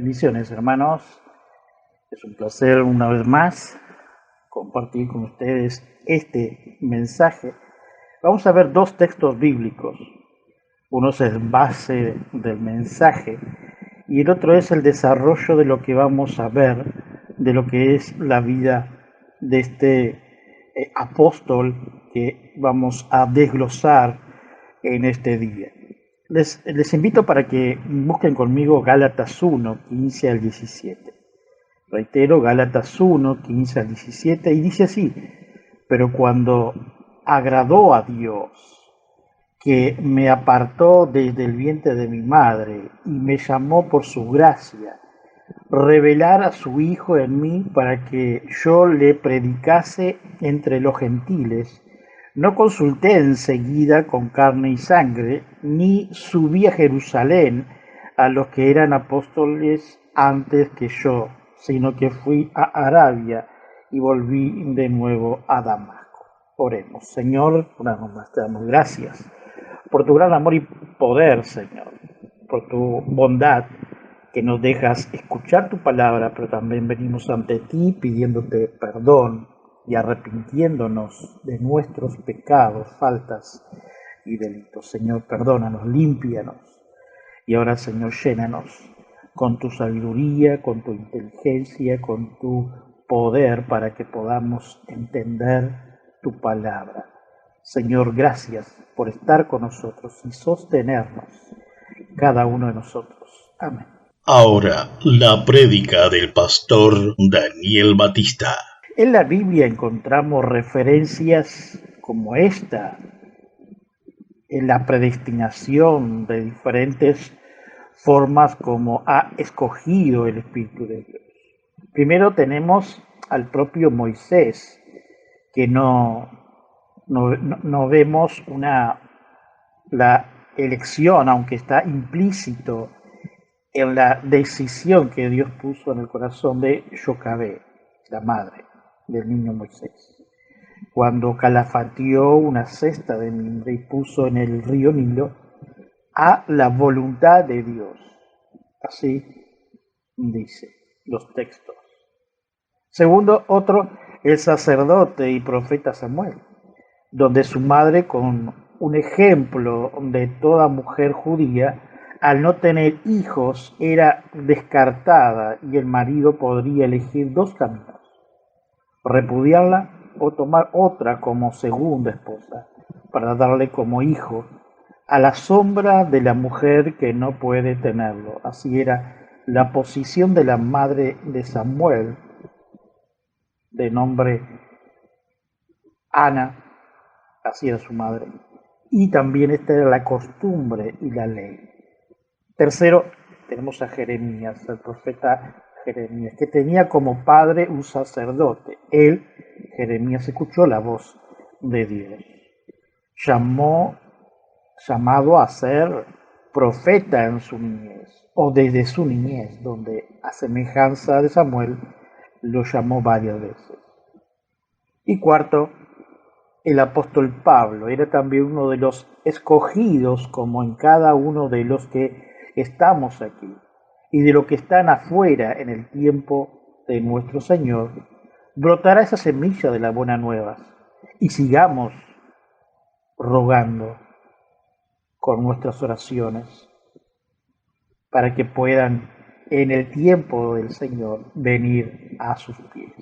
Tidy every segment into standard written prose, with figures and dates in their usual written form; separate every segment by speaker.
Speaker 1: Bendiciones, hermanos. Es un placer una vez más compartir con ustedes este mensaje. Vamos a ver dos textos bíblicos. Uno es el base del mensaje y el otro es el desarrollo de lo que vamos a ver, de lo que es la vida de este apóstol que vamos a desglosar en este día. Les invito para que busquen conmigo Gálatas 1, 15 al 17. Reitero, Gálatas 1, 15 al 17, y dice así: pero cuando agradó a Dios, que me apartó desde el vientre de mi madre y me llamó por su gracia, revelar a su Hijo en mí para que yo le predicase entre los gentiles, no consulté enseguida con carne y sangre, ni subí a Jerusalén a los que eran apóstoles antes que yo, sino que fui a Arabia y volví de nuevo a Damasco. Oremos. Señor, una vez más te damos gracias por tu gran amor y poder, Señor, por tu bondad que nos dejas escuchar tu palabra, pero también venimos ante ti pidiéndote perdón y arrepintiéndonos de nuestros pecados, faltas y delitos. Señor, perdónanos, límpianos. Y ahora, Señor, llénanos con tu sabiduría, con tu inteligencia, con tu poder para que podamos entender tu palabra. Señor, gracias por estar con nosotros y sostenernos, cada uno de nosotros. Amén.
Speaker 2: Ahora, la prédica del pastor Daniel Batista.
Speaker 1: En la Biblia encontramos referencias como esta, en la predestinación de diferentes formas como ha escogido el Espíritu de Dios. Primero tenemos al propio Moisés, que no vemos la elección, aunque está implícito en la decisión que Dios puso en el corazón de Jocabé, la madre del niño Moisés, cuando calafateó una cesta de mimbre y puso en el río Nilo a la voluntad de Dios. Así dice los textos. Segundo, el sacerdote y profeta Samuel, donde su madre, con un ejemplo de toda mujer judía, al no tener hijos, era descartada y el marido podría elegir dos caminos: repudiarla o tomar otra como segunda esposa para darle como hijo a la sombra de la mujer que no puede tenerlo. Así era la posición de la madre de Samuel, de nombre Ana, así era su madre, y también esta era la costumbre y la ley. Tercero, tenemos a Jeremías, el profeta Jeremías, que tenía como padre un sacerdote. Él, Jeremías, escuchó la voz de Dios, llamado a ser profeta en su niñez, o desde su niñez, donde a semejanza de Samuel lo llamó varias veces. Y cuarto, el apóstol Pablo era también uno de los escogidos, como en cada uno de los que estamos aquí y de los que están afuera en el tiempo de nuestro Señor. Brotará esa semilla de la buena nueva y sigamos rogando con nuestras oraciones para que puedan en el tiempo del Señor venir a sus pies.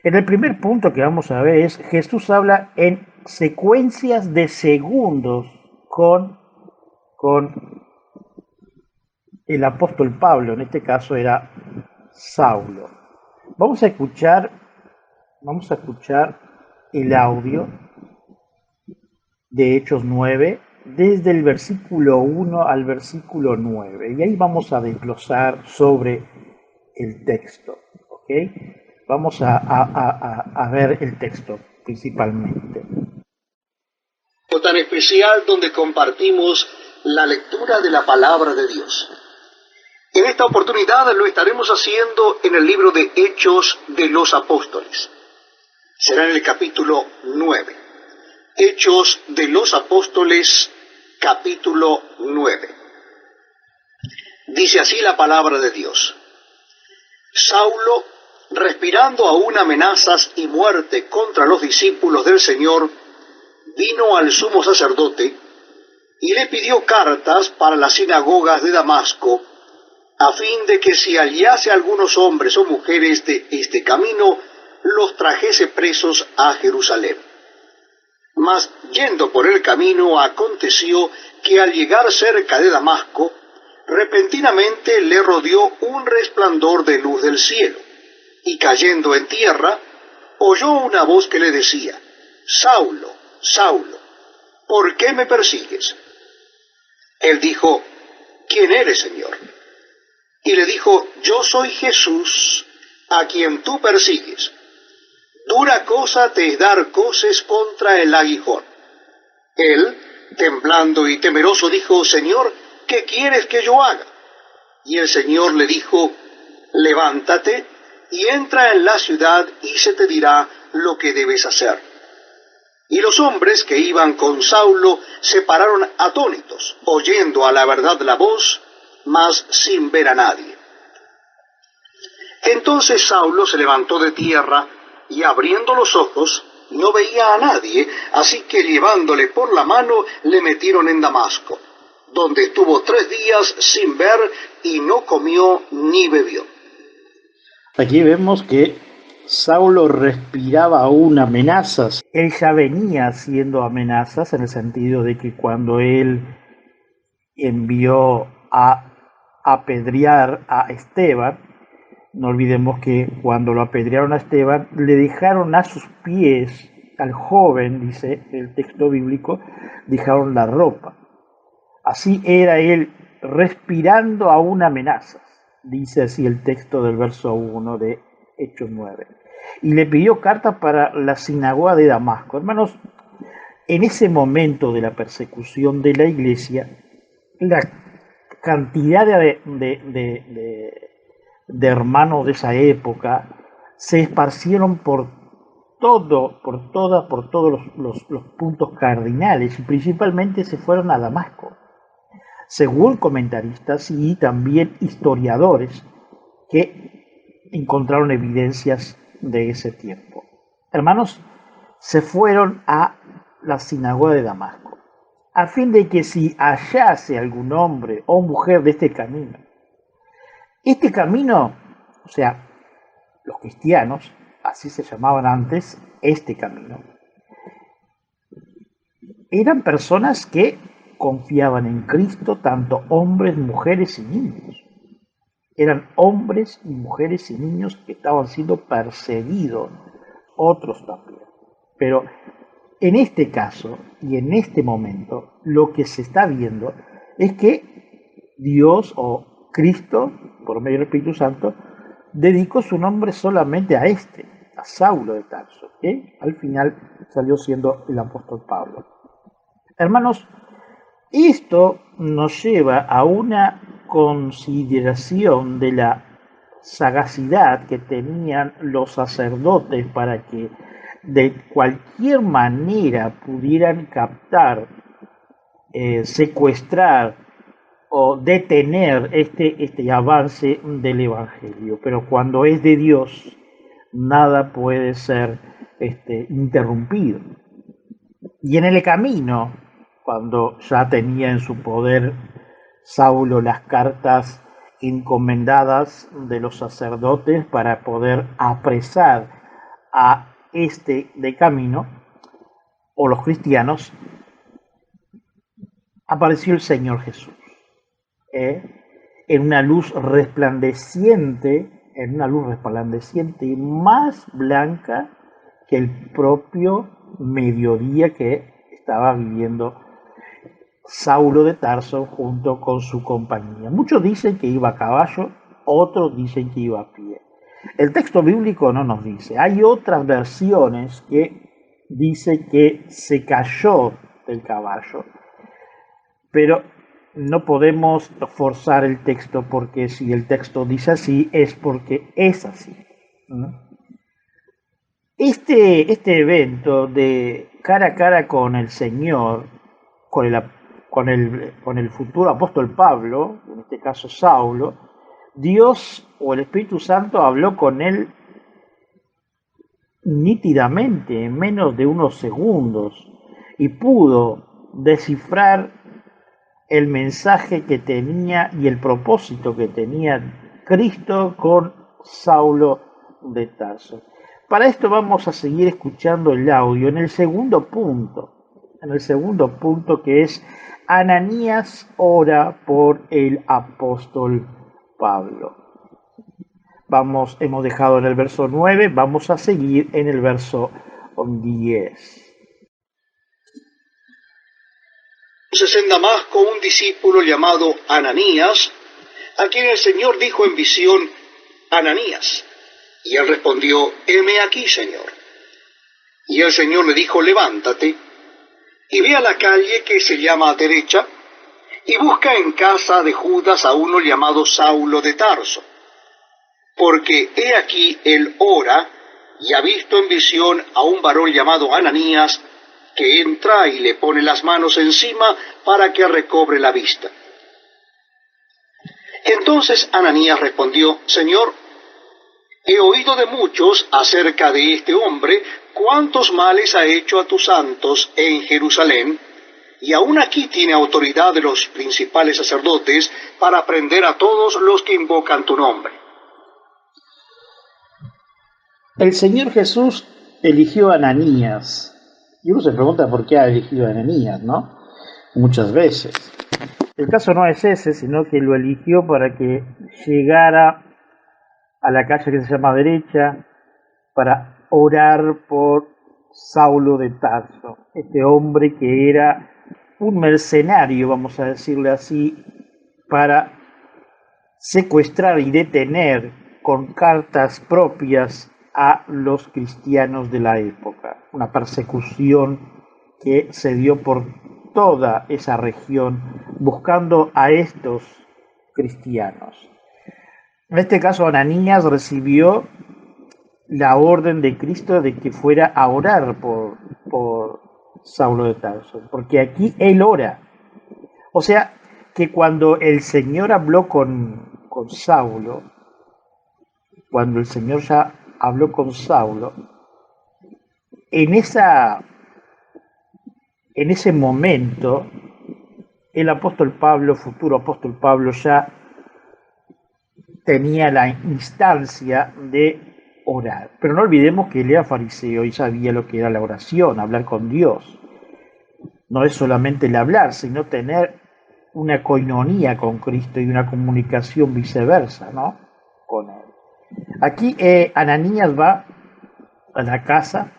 Speaker 1: En el primer punto que vamos a ver es: Jesús habla en secuencias de segundos con el apóstol Pablo, en este caso era Saulo. Vamos a escuchar el audio de Hechos 9, desde el versículo 1 al versículo 9, y ahí vamos a desglosar sobre el texto, ¿ok? Vamos a ver el texto principalmente.
Speaker 3: Tan especial donde compartimos la lectura de la palabra de Dios. En esta oportunidad lo estaremos haciendo en el libro de Hechos de los Apóstoles. Será en el capítulo 9. Hechos de los Apóstoles, capítulo 9. Dice así la palabra de Dios. Saulo, respirando aún amenazas y muerte contra los discípulos del Señor, vino al sumo sacerdote y le pidió cartas para las sinagogas de Damasco, a fin de que si hallase algunos hombres o mujeres de este camino, los trajese presos a Jerusalén. Mas yendo por el camino, aconteció que al llegar cerca de Damasco, repentinamente le rodeó un resplandor de luz del cielo, y cayendo en tierra, oyó una voz que le decía: Saulo, Saulo, ¿por qué me persigues? Él dijo: ¿Quién eres, Señor? Y le dijo: Yo soy Jesús, a quien tú persigues. Dura cosa te es dar coces contra el aguijón. Él, temblando y temeroso, dijo: Señor, ¿qué quieres que yo haga? Y el Señor le dijo: Levántate y entra en la ciudad y se te dirá lo que debes hacer. Y los hombres que iban con Saulo se pararon atónitos, oyendo a la verdad la voz, mas sin ver a nadie. Entonces Saulo se levantó de tierra y abriendo los ojos no veía a nadie, así que llevándole por la mano le metieron en Damasco, donde estuvo 3 días sin ver y no comió ni bebió.
Speaker 1: Aquí vemos que Saulo respiraba aún amenazas. Él ya venía haciendo amenazas en el sentido de que cuando él envió a apedrear a Esteban, no olvidemos que cuando lo apedrearon a Esteban, le dejaron a sus pies, al joven, dice el texto bíblico, dejaron la ropa. Así era él respirando aún amenazas, dice así el texto del verso 1 de Hechos 9. Y le pidió carta para la sinagoga de Damasco. Hermanos, en ese momento de la persecución de la iglesia, la cantidad de hermanos de esa época se esparcieron por todos los puntos cardinales y principalmente se fueron a Damasco, según comentaristas y también historiadores que encontraron evidencias de ese tiempo. Hermanos, se fueron a la sinagoga de Damasco, a fin de que si hallase algún hombre o mujer de este camino, o sea, los cristianos, así se llamaban antes, este camino, eran personas que confiaban en Cristo, tanto hombres, mujeres y niños. Eran hombres y mujeres y niños que estaban siendo perseguidos, otros también. Pero en este caso y en este momento, lo que se está viendo es que Dios o Cristo, por medio del Espíritu Santo, dedicó su nombre solamente a Saulo de Tarso, que al final salió siendo el apóstol Pablo. Hermanos, esto nos lleva a una consideración de la sagacidad que tenían los sacerdotes para que de cualquier manera pudieran captar, secuestrar o detener este avance del Evangelio. Pero cuando es de Dios, nada puede ser interrumpido. Y en el camino, cuando ya tenía en su poder Saulo las cartas encomendadas de los sacerdotes para poder apresar a de camino, o los cristianos, apareció el Señor Jesús, en una luz resplandeciente, más blanca que el propio mediodía que estaba viviendo Saulo de Tarso junto con su compañía. Muchos dicen que iba a caballo, otros dicen que iba a pie. El texto bíblico no nos dice. Hay otras versiones que dicen que se cayó del caballo, pero no podemos forzar el texto, porque si el texto dice así, es porque es así. Este evento de cara a cara con el Señor, con con el futuro apóstol Pablo, en este caso Saulo, Dios o el Espíritu Santo habló con él nítidamente, en menos de unos segundos, y pudo descifrar el mensaje que tenía y el propósito que tenía Cristo con Saulo de Tarso. Para esto vamos a seguir escuchando el audio en el segundo punto que es Ananías ora por el apóstol Pablo. Hemos dejado en el verso 9, vamos a seguir en el verso 10.
Speaker 3: Entonces en Damasco un discípulo llamado Ananías, a quien el Señor dijo en visión, Ananías. Y él respondió, heme aquí, Señor. Y el Señor le dijo, levántate, y ve a la calle que se llama Derecha, y busca en casa de Judas a uno llamado Saulo de Tarso. Porque he aquí él ora, y ha visto en visión a un varón llamado Ananías, que entra y le pone las manos encima para que recobre la vista. Entonces Ananías respondió, Señor, he oído de muchos acerca de este hombre, cuántos males ha hecho a tus santos en Jerusalén, y aún aquí tiene autoridad de los principales sacerdotes para prender a todos los que invocan tu nombre.
Speaker 1: El Señor Jesús eligió a Ananías. Y uno se pregunta por qué ha elegido a Ananías, ¿no? Muchas veces. El caso no es ese, sino que lo eligió para que llegara a la calle que se llama Derecha para orar por Saulo de Tarso, este hombre que era un mercenario, vamos a decirle así, para secuestrar y detener con cartas propias a los cristianos de la época, una persecución que se dio por toda esa región buscando a estos cristianos. En este caso, Ananías recibió la orden de Cristo de que fuera a orar por Saulo de Tarso, porque aquí él ora. O sea, que cuando el Señor habló con Saulo, cuando el Señor ya habló con Saulo, en ese momento, el apóstol Pablo, futuro apóstol Pablo, ya tenía la instancia de orar. Pero no olvidemos que él era fariseo y sabía lo que era la oración, hablar con Dios. No es solamente el hablar, sino tener una coinonía con Cristo y una comunicación viceversa, ¿no? Con él. Aquí Ananías va a la casa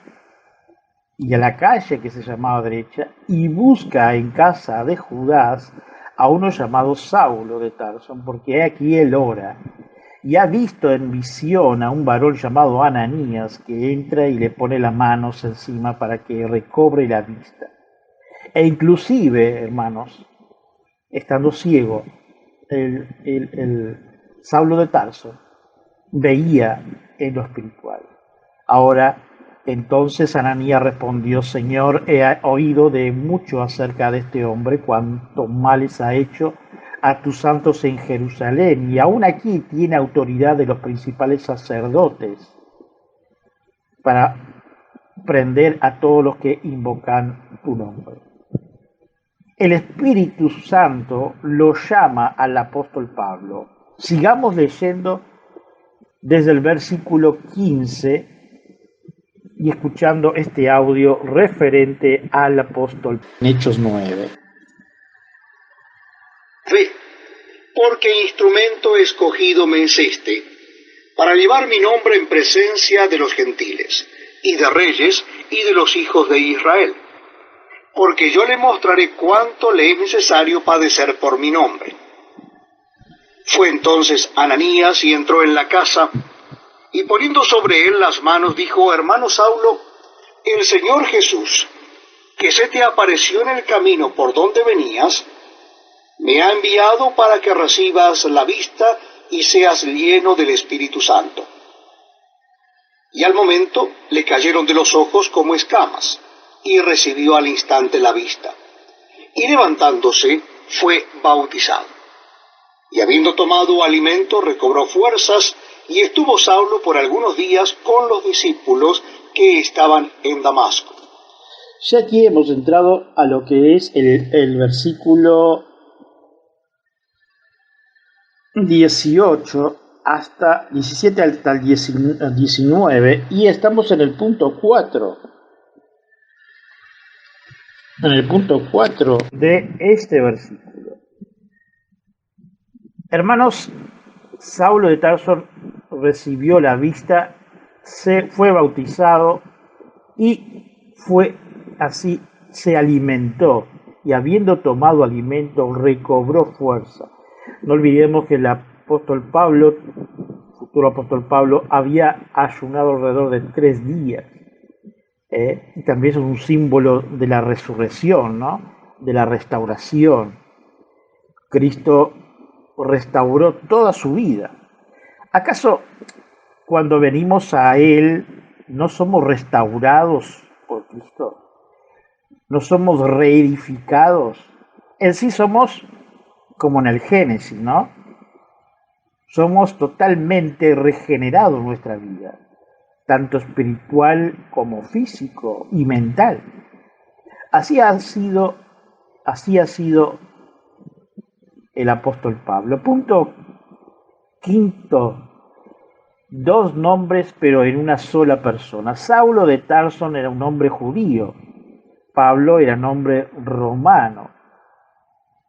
Speaker 1: y a la calle que se llamaba Derecha y busca en casa de Judas a uno llamado Saulo de Tarso, porque aquí él ora y ha visto en visión a un varón llamado Ananías que entra y le pone las manos encima para que recobre la vista. E inclusive, hermanos, estando ciego, el Saulo de Tarso veía en lo espiritual. Ahora, entonces Ananías respondió, Señor, he oído de mucho acerca de este hombre, cuántos males ha hecho a tus santos en Jerusalén, y aún aquí tiene autoridad de los principales sacerdotes para prender a todos los que invocan tu nombre. El Espíritu Santo lo llama al apóstol Pablo. Sigamos leyendo desde el versículo 15 y escuchando este audio referente al apóstol en Hechos 9.
Speaker 3: Ve, porque instrumento escogido me es este, para llevar mi nombre en presencia de los gentiles, y de reyes, y de los hijos de Israel. Porque yo le mostraré cuánto le es necesario padecer por mi nombre. Fue entonces Ananías y entró en la casa, y poniendo sobre él las manos, dijo, hermano Saulo, el Señor Jesús, que se te apareció en el camino por donde venías, me ha enviado para que recibas la vista y seas lleno del Espíritu Santo. Y al momento le cayeron de los ojos como escamas, y recibió al instante la vista. y levantándose fue bautizado. Y habiendo tomado alimento recobró fuerzas, y estuvo Saulo por algunos días con los discípulos que estaban en Damasco.
Speaker 1: Ya aquí hemos entrado a lo que es el versículo 18 hasta 17 hasta el 19, y estamos en el punto 4. En el punto 4 de este versículo. Hermanos, Saulo de Tarso recibió la vista, fue bautizado y se alimentó, y habiendo tomado alimento recobró fuerza. No olvidemos que el apóstol Pablo, futuro apóstol Pablo, había ayunado alrededor de 3 días. Y también es un símbolo de la resurrección, ¿no? De la restauración. Cristo restauró toda su vida. ¿Acaso cuando venimos a Él no somos restaurados por Cristo? ¿No somos reedificados? En sí somos como en el Génesis, ¿no? Somos totalmente regenerados en nuestra vida, tanto espiritual como físico y mental. Así ha sido el apóstol Pablo. Punto quinto, 2 nombres pero en una sola persona. Saulo de Tarso era un hombre judío, Pablo era nombre romano.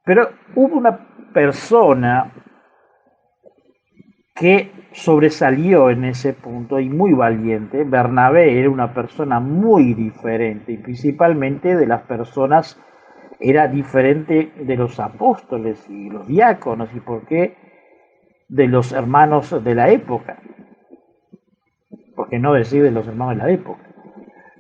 Speaker 1: Pero hubo una persona que sobresalió en ese punto y muy valiente. Bernabé era una persona muy diferente, y principalmente de las personas, era diferente de los apóstoles y los diáconos, y por qué de los hermanos de la época, por qué no decir de los hermanos de la época.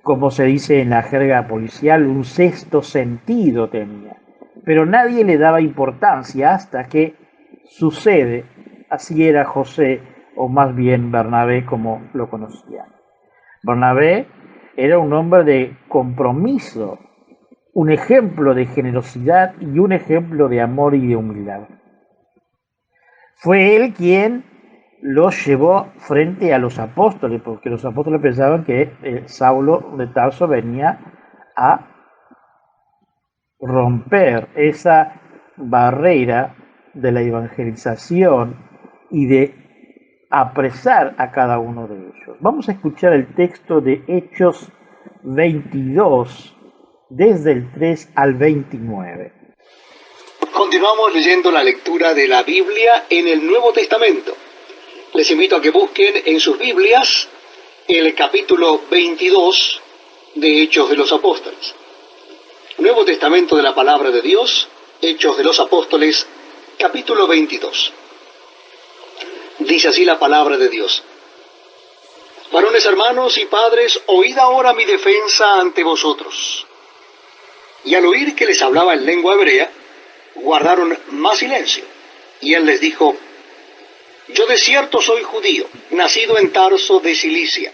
Speaker 1: Como se dice en la jerga policial, un sexto sentido tenía, pero nadie le daba importancia hasta que sucede. Así era José, o más bien Bernabé, como lo conocían. Bernabé era un hombre de compromiso, un ejemplo de generosidad y un ejemplo de amor y de humildad. Fue él quien los llevó frente a los apóstoles, porque los apóstoles pensaban que Saulo de Tarso venía a romper esa barrera de la evangelización y de apresar a cada uno de ellos. Vamos a escuchar el texto de Hechos 22, desde el 3 al 29.
Speaker 3: Continuamos leyendo la lectura de la Biblia en el Nuevo Testamento. Les invito a que busquen en sus Biblias el capítulo 22 de Hechos de los Apóstoles. Nuevo Testamento de la Palabra de Dios, Hechos de los Apóstoles, capítulo 22. Dice así la palabra de Dios. Varones hermanos y padres, oíd ahora mi defensa ante vosotros. Y al oír que les hablaba en lengua hebrea, guardaron más silencio. Y él les dijo, yo de cierto soy judío, nacido en Tarso de Cilicia,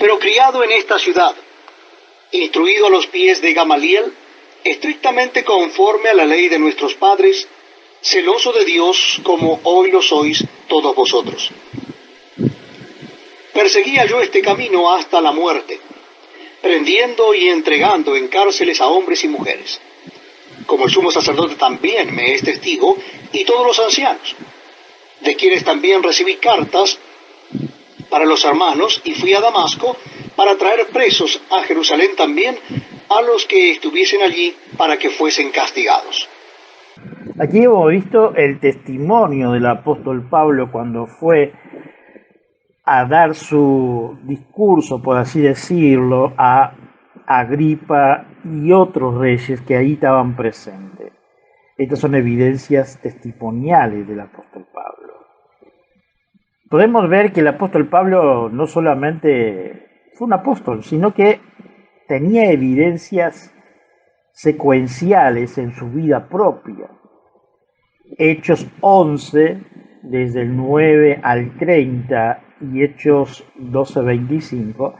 Speaker 3: pero criado en esta ciudad, instruido a los pies de Gamaliel, estrictamente conforme a la ley de nuestros padres, celoso de Dios como hoy lo sois todos vosotros. Perseguía yo este camino hasta la muerte, prendiendo y entregando en cárceles a hombres y mujeres. Como el sumo sacerdote también me es testigo, y todos los ancianos, de quienes también recibí cartas para los hermanos, y fui a Damasco para traer presos a Jerusalén también a los que estuviesen allí, para que fuesen castigados.
Speaker 1: Aquí hemos visto el testimonio del apóstol Pablo cuando fue a dar su discurso, por así decirlo, a Agripa y otros reyes que ahí estaban presentes. Estas son evidencias testimoniales del apóstol Pablo. Podemos ver que el apóstol Pablo no solamente fue un apóstol, sino que tenía evidencias secuenciales en su vida propia. Hechos 11, desde el 9 al 30, y Hechos 12-25,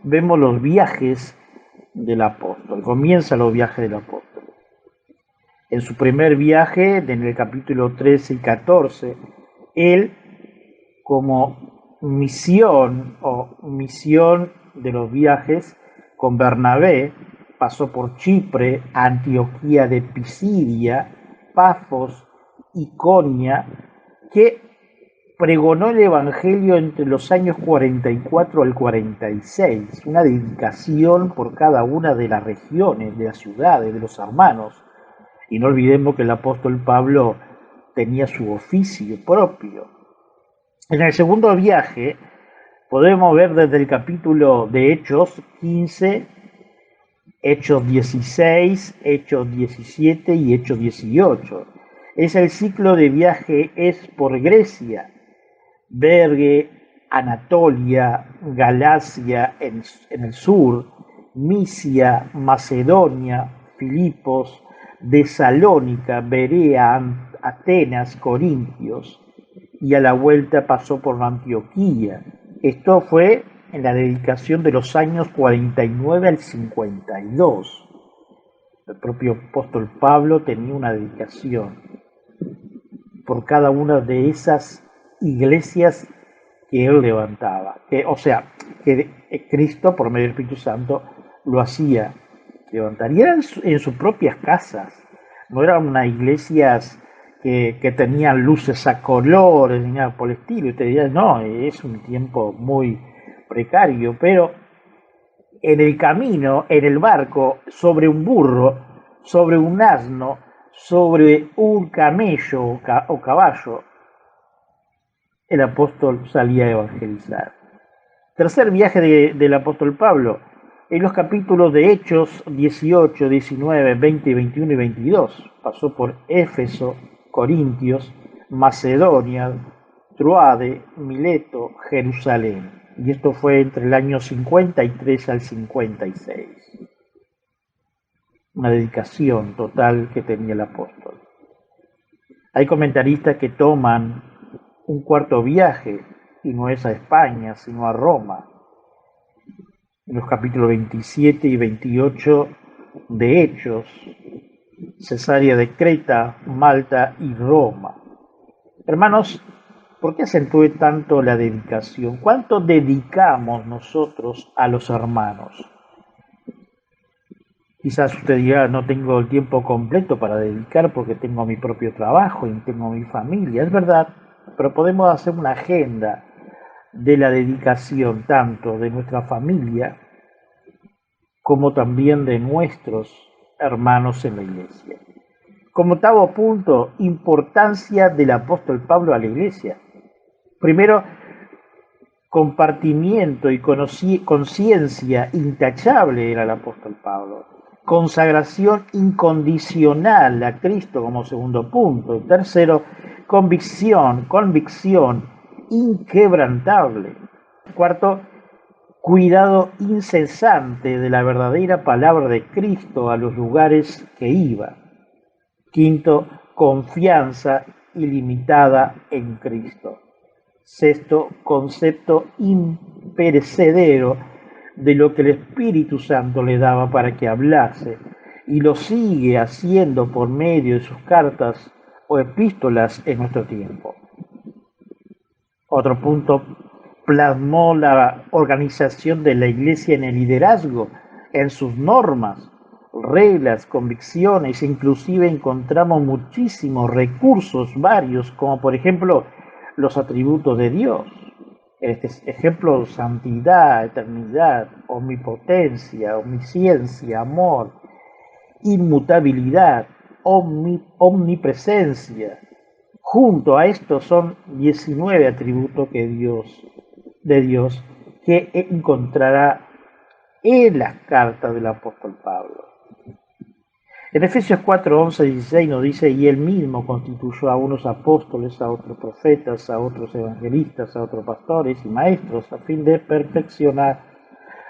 Speaker 1: vemos los viajes del apóstol. Comienzan los viajes del apóstol. En su primer viaje, en el capítulo 13 y 14, él, como misión de los viajes con Bernabé, pasó por Chipre, Antioquía de Pisidia, Pafos, Iconia, que pregonó el Evangelio entre los años 44 al 46, una dedicación por cada una de las regiones, de las ciudades, de los hermanos. Y no olvidemos que el apóstol Pablo tenía su oficio propio. En el segundo viaje podemos ver desde el capítulo de Hechos 15, Hechos 16, Hechos 17 y Hechos 18. Es el ciclo de viaje es por Grecia, Perge, Anatolia, Galacia en el sur, Misia, Macedonia, Filipos, Tesalónica, Berea, Atenas, Corintios, y a la vuelta pasó por Antioquía. Esto fue en la dedicación de los años 49 al 52. El propio apóstol Pablo tenía una dedicación por cada una de esas iglesias que él levantaba, que Cristo por medio del Espíritu Santo lo hacía levantar, y eran en sus propias casas, no eran unas iglesias que tenían luces a colores ni nada por el estilo. Y te dirían, no, es un tiempo muy precario, pero en el camino, en el barco, sobre un burro, sobre un asno, sobre un camello o caballo, el apóstol salía a evangelizar. Tercer viaje del apóstol Pablo, en los capítulos de Hechos 18, 19, 20, 21 y 22. Pasó por Éfeso, Corintios, Macedonia, Troade, Mileto, Jerusalén. Y esto fue entre el año 53 al 56. Una dedicación total que tenía el apóstol. Hay comentaristas que toman un cuarto viaje, y no es a España, sino a Roma, en los capítulos 27 y 28 de Hechos, Cesarea de Creta, Malta y Roma. Hermanos, ¿por qué acentué tanto la dedicación? ¿Cuánto dedicamos nosotros a los hermanos? Quizás usted diga, no tengo el tiempo completo para dedicar porque tengo mi propio trabajo y tengo mi familia. Es verdad, pero podemos hacer una agenda de la dedicación tanto de nuestra familia como también de nuestros hermanos en la iglesia. Como octavo punto, importancia del apóstol Pablo a la iglesia. Primero, compartimiento y conciencia intachable era el apóstol Pablo. Consagración incondicional a Cristo como segundo punto. Tercero, convicción inquebrantable. Cuarto, cuidado incesante de la verdadera palabra de Cristo a los lugares que iba. Quinto, confianza ilimitada en Cristo. Sexto, concepto imperecedero de lo que el Espíritu Santo le daba para que hablase, y lo sigue haciendo por medio de sus cartas o epístolas en nuestro tiempo. Otro punto, plasmó la organización de la iglesia en el liderazgo, en sus normas, reglas, convicciones. Inclusive encontramos muchísimos recursos varios, como por ejemplo los atributos de Dios. Este ejemplo, santidad, eternidad, omnipotencia, omnisciencia, amor, inmutabilidad, omnipresencia. Junto a esto son 19 atributos de Dios que encontrará en las cartas del apóstol Pablo. En Efesios 4, 11, 16 nos dice, y él mismo constituyó a unos apóstoles, a otros profetas, a otros evangelistas, a otros pastores y maestros, a fin de perfeccionar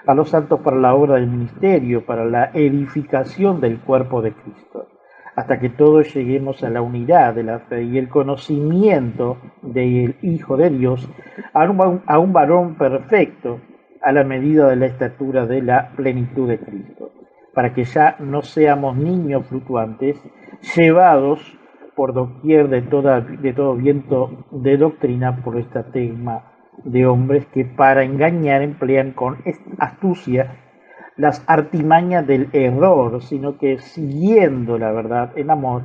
Speaker 1: a los santos para la obra del ministerio, para la edificación del cuerpo de Cristo, hasta que todos lleguemos a la unidad de la fe y el conocimiento del Hijo de Dios, a un varón perfecto, a la medida de la estatura de la plenitud de Cristo, para que ya no seamos niños fluctuantes, llevados por doquier de todo viento de doctrina por estratagema de hombres que para engañar emplean con astucia las artimañas del error, sino que siguiendo la verdad en amor,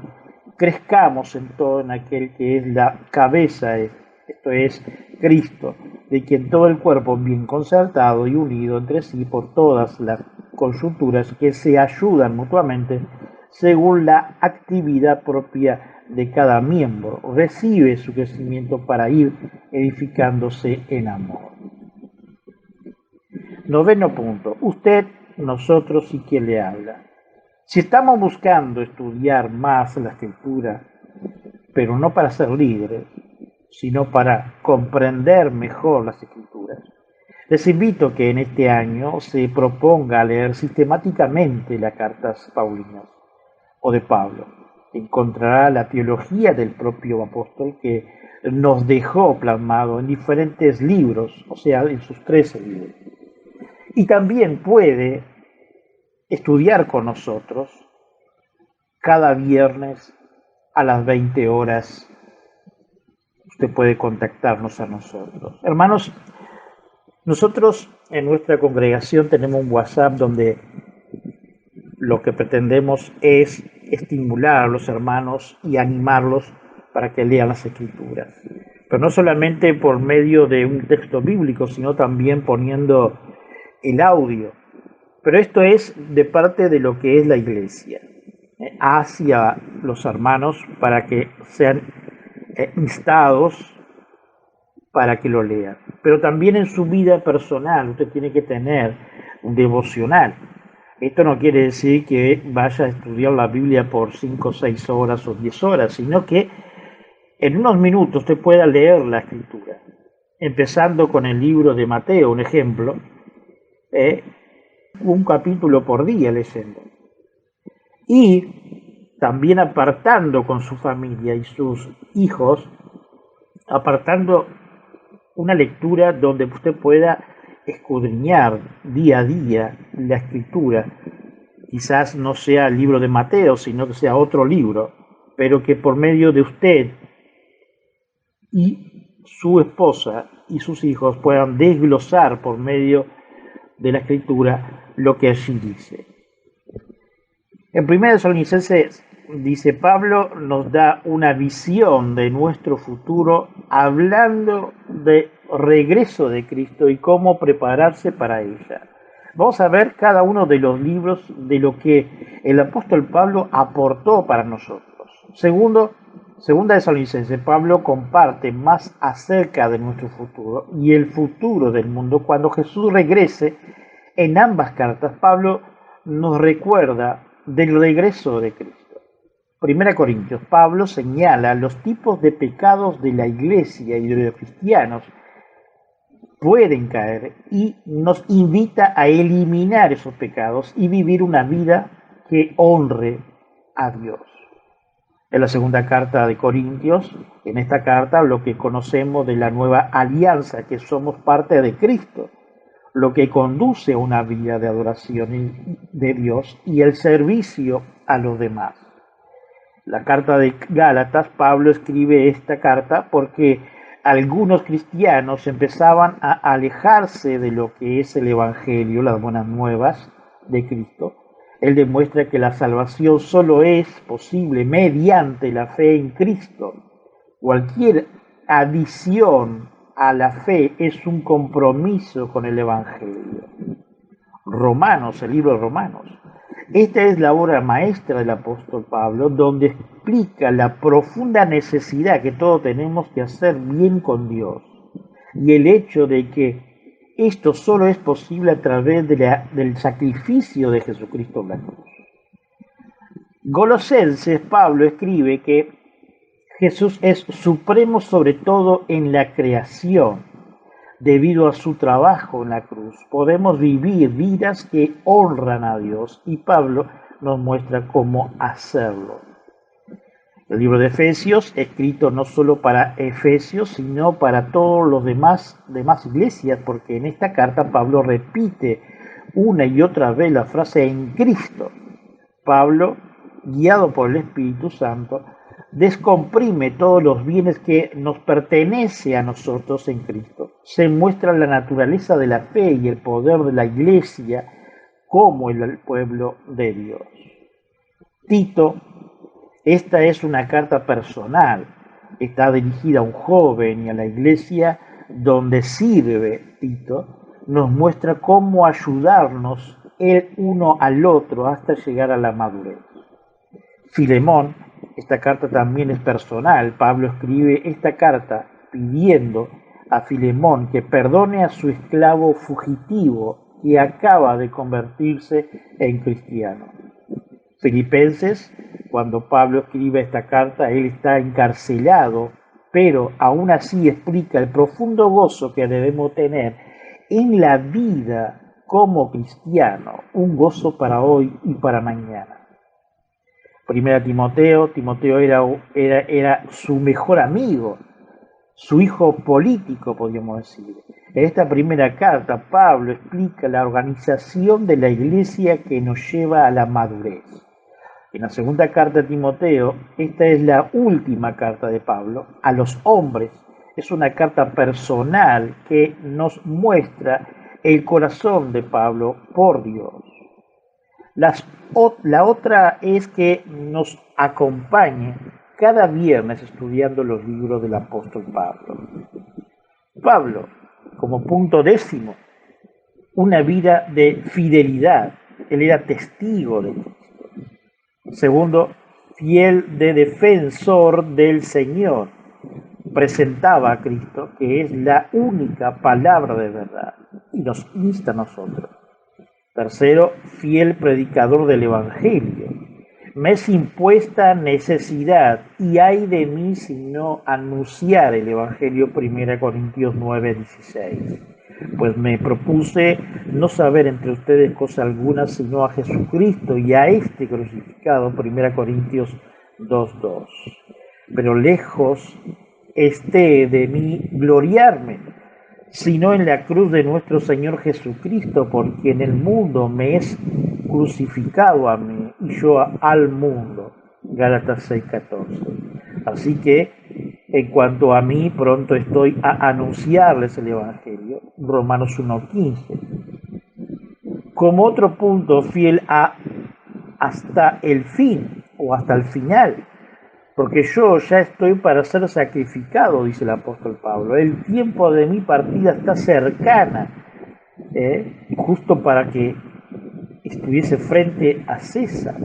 Speaker 1: crezcamos en todo en aquel que es la cabeza, esto es Cristo, de quien todo el cuerpo bien concertado y unido entre sí por todas las conjunturas que se ayudan mutuamente según la actividad propia de cada miembro, recibe su crecimiento para ir edificándose en amor. 9º punto. Usted, nosotros y quien le habla. Si estamos buscando estudiar más la Escritura, pero no para ser libres, sino para comprender mejor las Escrituras, les invito que en este año se proponga leer sistemáticamente las cartas paulinas o de Pablo. Encontrará la teología del propio apóstol que nos dejó plasmado en diferentes libros, o sea, en sus 13 libros. Y también puede estudiar con nosotros cada viernes a las 20 horas. Usted puede contactarnos a nosotros. Hermanos, nosotros en nuestra congregación tenemos un WhatsApp donde lo que pretendemos es estimular a los hermanos y animarlos para que lean las Escrituras. Pero no solamente por medio de un texto bíblico, sino también poniendo el audio. Pero esto es de parte de lo que es la iglesia, hacia los hermanos para que sean instados para que lo lean. Pero también en su vida personal usted tiene que tener un devocional. Esto no quiere decir que vaya a estudiar la Biblia por 5, 6 horas o 10 horas, sino que en unos minutos usted pueda leer la Escritura. Empezando con el libro de Mateo, un ejemplo, un capítulo por día leyendo. Y también apartando con su familia y sus hijos, apartando una lectura donde usted pueda escudriñar día a día la Escritura. Quizás no sea el libro de Mateo, sino que sea otro libro, pero que por medio de usted y su esposa y sus hijos puedan desglosar por medio de la Escritura lo que allí dice. En 1 Tesalonicenses dice Pablo, nos da una visión de nuestro futuro hablando de regreso de Cristo y cómo prepararse para ella. Vamos a ver cada uno de los libros de lo que el apóstol Pablo aportó para nosotros. Segunda Tesalonicenses, Pablo comparte más acerca de nuestro futuro y el futuro del mundo. Cuando Jesús regrese, en ambas cartas Pablo nos recuerda del regreso de Cristo. 1 Corintios, Pablo señala los tipos de pecados de la iglesia y de los cristianos pueden caer y nos invita a eliminar esos pecados y vivir una vida que honre a Dios. En la segunda carta de Corintios, en esta carta lo que conocemos de la nueva alianza, que somos parte de Cristo, lo que conduce a una vida de adoración de Dios y el servicio a los demás. La carta de Gálatas, Pablo escribe esta carta porque algunos cristianos empezaban a alejarse de lo que es el Evangelio, las buenas nuevas de Cristo. Él demuestra que la salvación solo es posible mediante la fe en Cristo. Cualquier adición a la fe es un compromiso con el Evangelio. Romanos, el libro de Romanos. Esta es la obra maestra del apóstol Pablo, donde explica la profunda necesidad que todos tenemos que hacer bien con Dios y el hecho de que esto solo es posible a través del sacrificio de Jesucristo en la cruz. Colosenses, Pablo escribe que Jesús es supremo sobre todo en la creación. Debido a su trabajo en la cruz, podemos vivir vidas que honran a Dios y Pablo nos muestra cómo hacerlo. El libro de Efesios, escrito no solo para Efesios, sino para todos los demás iglesias, porque en esta carta Pablo repite una y otra vez la frase en Cristo. Pablo guiado por el Espíritu Santo, descomprime todos los bienes que nos pertenece a nosotros en Cristo. Se muestra la naturaleza de la fe y el poder de la Iglesia como el pueblo de Dios. Tito, esta es una carta personal, está dirigida a un joven y a la Iglesia donde sirve Tito, nos muestra cómo ayudarnos el uno al otro hasta llegar a la madurez. Filemón, esta carta también es personal. Pablo escribe esta carta pidiendo a Filemón que perdone a su esclavo fugitivo que acaba de convertirse en cristiano. Filipenses, cuando Pablo escribe esta carta, él está encarcelado, pero aún así explica el profundo gozo que debemos tener en la vida como cristiano, un gozo para hoy y para mañana. Primera Timoteo era su mejor amigo, su hijo político, podríamos decir. En esta primera carta, Pablo explica la organización de la iglesia que nos lleva a la madurez. En la segunda carta a Timoteo, esta es la última carta de Pablo a los hombres. Es una carta personal que nos muestra el corazón de Pablo por Dios. La otra es que nos acompañe cada viernes estudiando los libros del apóstol Pablo. Pablo, como punto 10, una vida de fidelidad. Él era testigo de Cristo. Segundo, fiel de defensor del Señor. Presentaba a Cristo, que es la única palabra de verdad, y nos insta a nosotros. Tercero, fiel predicador del Evangelio. Me es impuesta necesidad, y ay de mí si no anunciar el Evangelio. 1 Corintios 9:16. Pues me propuse no saber entre ustedes cosa alguna, sino a Jesucristo y a este crucificado. 1 Corintios 2:2. Pero lejos esté de mí gloriarme, sino en la cruz de nuestro Señor Jesucristo, por quien el mundo me es crucificado a mí y yo al mundo. Gálatas 6:14. Así que, en cuanto a mí, pronto estoy a anunciarles el Evangelio. Romanos 1:15. Como otro punto, fiel hasta el fin o hasta el final, porque yo ya estoy para ser sacrificado, dice el apóstol Pablo. El tiempo de mi partida está cercana, justo para que estuviese frente a César.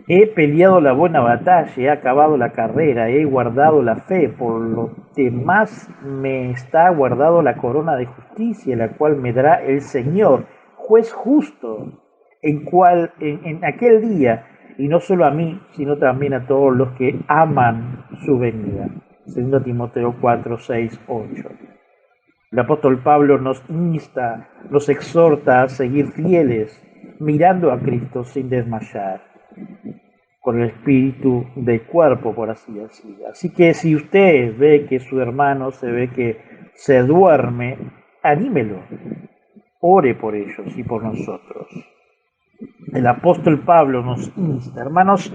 Speaker 1: He peleado la buena batalla, he acabado la carrera, he guardado la fe, por lo demás me está guardado la corona de justicia, la cual me dará el Señor, juez justo, en aquel día, y no solo a mí, sino también a todos los que aman su venida. 2 Timoteo 4:6-8. El apóstol Pablo nos insta, nos exhorta a seguir fieles, mirando a Cristo sin desmayar, con el espíritu de cuerpo, por así decirlo. Así que si usted ve que su hermano se duerme, anímelo, ore por ellos y por nosotros. El apóstol Pablo nos insta, hermanos,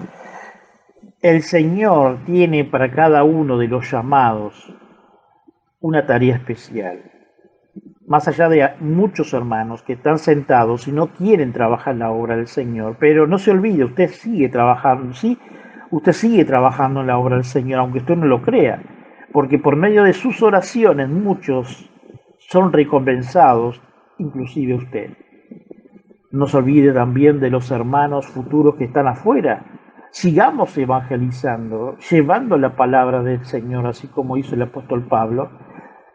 Speaker 1: el Señor tiene para cada uno de los llamados una tarea especial. Más allá de muchos hermanos que están sentados y no quieren trabajar la obra del Señor, pero no se olvide, usted sigue trabajando, ¿sí? Usted sigue trabajando en la obra del Señor, aunque usted no lo crea, porque por medio de sus oraciones muchos son recompensados, inclusive usted. No se olvide también de los hermanos futuros que están afuera. Sigamos evangelizando, llevando la palabra del Señor, así como hizo el apóstol Pablo,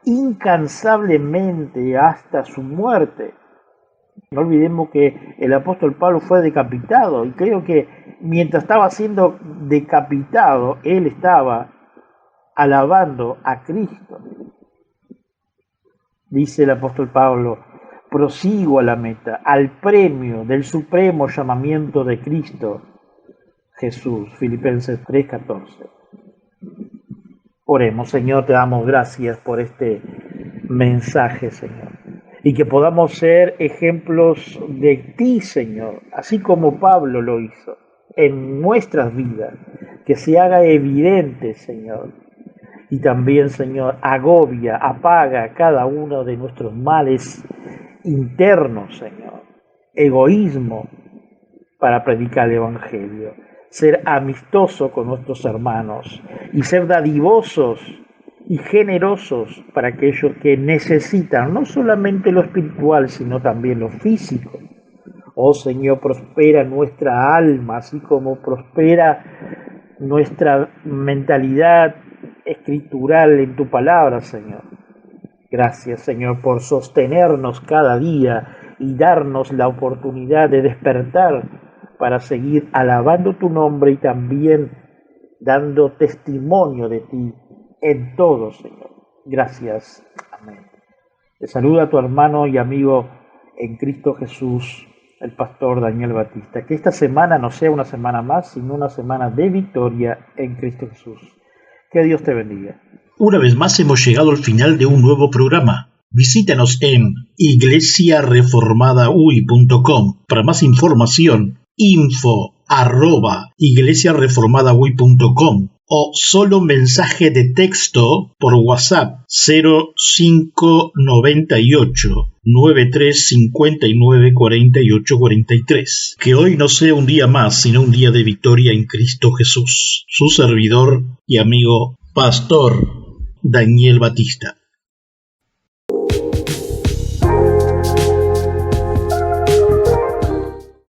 Speaker 1: incansablemente hasta su muerte. No olvidemos que el apóstol Pablo fue decapitado, y creo que mientras estaba siendo decapitado, él estaba alabando a Cristo. Dice el apóstol Pablo: prosigo a la meta, al premio del supremo llamamiento de Cristo Jesús. Filipenses 3:14. Oremos. Señor, te damos gracias por este mensaje, Señor, y que podamos ser ejemplos de ti, Señor, así como Pablo lo hizo. en nuestras vidas, que se haga evidente, Señor. Y también, Señor, agobia, apaga cada uno de nuestros males internos, Señor. Egoísmo para predicar el Evangelio. Ser amistoso con nuestros hermanos y ser dadivosos y generosos para aquellos que necesitan no solamente lo espiritual, sino también lo físico. Oh Señor, prospera nuestra alma, así como prospera nuestra mentalidad escritural en tu palabra, Señor. Gracias, Señor, por sostenernos cada día y darnos la oportunidad de despertar para seguir alabando tu nombre y también dando testimonio de ti en todo, Señor. Gracias. Amén. Te saluda tu hermano y amigo en Cristo Jesús, el pastor Daniel Batista. Que esta semana no sea una semana más, sino una semana de victoria en Cristo Jesús. Que Dios te bendiga.
Speaker 2: Una vez más hemos llegado al final de un nuevo programa. Visítanos en iglesiareformadaui.com. Para más información, info@iglesiareformadaui.com o solo mensaje de texto por WhatsApp 0598 9359 4843. Que hoy no sea un día más, sino un día de victoria en Cristo Jesús. Su servidor y amigo, Pastor Daniel Batista.